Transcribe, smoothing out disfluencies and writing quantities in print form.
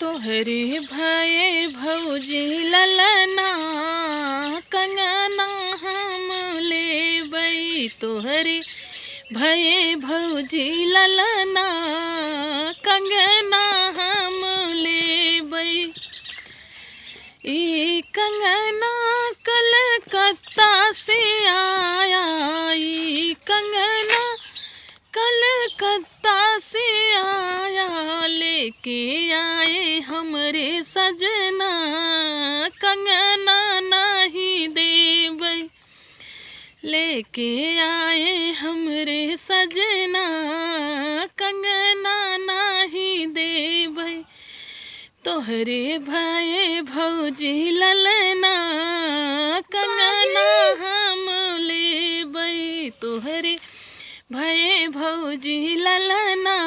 तोहरे भये भौजी ललना कंगना हम लेबै। तोहरे भये भौजी ललना कंगना हम लेबै। ई कंगना कलकत्ता से आया, ई कंगना कलकत्ता से आया। लेके आए हमरे सजना कंगना नहीं देबै। लेके आए हमरे सजना कंगना नहीं देबै। तोहरे भये भौजी ललना कंगना हम लेबै। तोहरे भये भौजी ललना